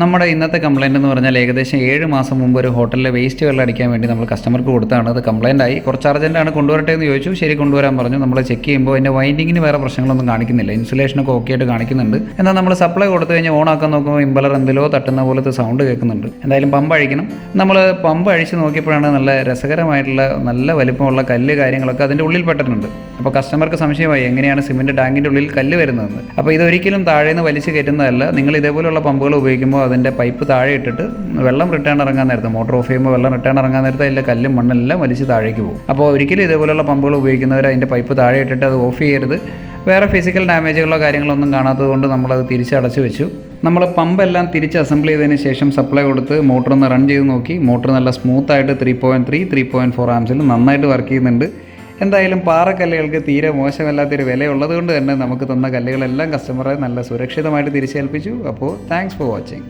നമ്മുടെ ഇന്നത്തെ കംപ്ലയിൻ്റ് എന്ന് പറഞ്ഞാൽ ഏകദേശം 7 മാസം മുമ്പ് ഒരു ഹോട്ടലിലെ വേസ്റ്റ് വെള്ളം അടിക്കാൻ വേണ്ടി നമ്മൾ കസ്റ്റമർക്ക് കൊടുത്താണ്. അത് കംപ്ലയിൻ്റ് ആയി. കുറച്ച് അർജൻറ്റാണ്, കൊണ്ടുവരട്ടെ എന്ന് ചോദിച്ചു. ശരി, കൊണ്ടുവരാൻ പറഞ്ഞു. നമ്മൾ ചെക്ക് ചെയ്യുമ്പോൾ അതിൻ്റെ വൈൻഡിങ്ങിന് വേറെ പ്രശ്നങ്ങളൊന്നും കാണിക്കുന്നില്ല. ഇൻസുലേഷനൊക്കെ ഓക്കെ ആയിട്ട് കാണിക്കുന്നുണ്ട്. എന്നാൽ നമ്മൾ സപ്ലൈ കൊടുത്തു കഴിഞ്ഞാൽ ഓൺ ആക്കാൻ നോക്കുമ്പോൾ ഇമ്പലർ എന്തെല്ലോ തട്ടുന്ന പോലത്തെ സൗണ്ട് കേൾക്കുന്നുണ്ട്. എന്തായാലും പമ്പ് അഴിക്കണം. നമ്മൾ പമ്പ് അഴിച്ച് നോക്കിയപ്പോഴാണ് നല്ല രസകരമായിട്ടുള്ള നല്ല വലിപ്പമുള്ള കല്ല് കാര്യങ്ങളൊക്കെ അതിൻ്റെ ഉള്ളിൽ പെട്ടിട്ടുണ്ട്. അപ്പോൾ കസ്റ്റമർക്ക് സംശയമായി എങ്ങനെയാണ് സിമെൻറ്റ് ടാങ്കിൻ്റെ ഉള്ളിൽ കല്ല് വരുന്നതെന്ന്. അപ്പോൾ ഇതൊരിക്കലും താഴേന്ന് വലിച്ച് കയറ്റുന്നതല്ല. നിങ്ങൾ ഇതേപോലെയുള്ള പമ്പുകൾ ഉപയോഗിക്കുമ്പോൾ അതിൻ്റെ പൈപ്പ് താഴെ ഇട്ടിട്ട് വെള്ളം റിട്ടേൺ ഇറങ്ങാൻ നേരത്ത്, മോട്ടോർ ഓഫ് ചെയ്യുമ്പോൾ വെള്ളം റിട്ടേൺ ഇറങ്ങാൻ നേരത്ത് അതിൻ്റെ കല്ലും മണ്ണെല്ലാം വലിച്ച് താഴേക്ക് പോകും. അപ്പോൾ ഒരിക്കലും ഇതേപോലെയുള്ള പമ്പുകൾ ഉപയോഗിക്കുന്നവർ അതിൻ്റെ പൈപ്പ് താഴെ ഇട്ടിട്ട് അത് ഓഫ് ചെയ്യരുത്. വേറെ ഫിസിക്കൽ ഡാമേജുകളോ കാര്യങ്ങളൊന്നും കാണാത്തത് കൊണ്ട് നമ്മളത് തിരിച്ചടച്ച് വെച്ചു. നമ്മൾ പമ്പെല്ലാം തിരിച്ച് അസംബിൾ ചെയ്തതിന് ശേഷം സപ്ലൈ കൊടുത്ത് മോട്ടറൊന്ന് റൺ ചെയ്ത് നോക്കി. മോട്ടർ നല്ല സ്മൂത്തായിട്ട് 3.3, 3.4 ആംസിൽ നന്നായിട്ട് വർക്ക് ചെയ്യുന്നുണ്ട്. എന്തായാലും പാറക്കല്ലുകൾക്ക് തീരെ മോശമല്ലാത്തൊരു വിലയുള്ളത് കൊണ്ട് തന്നെ നമുക്ക് തന്ന കല്ലുകളെല്ലാം കസ്റ്റമറെ നല്ല സുരക്ഷിതമായിട്ട് തിരിച്ചേൽപ്പിച്ചു. അപ്പോൾ താങ്ക്സ് ഫോർ വാച്ചിങ്.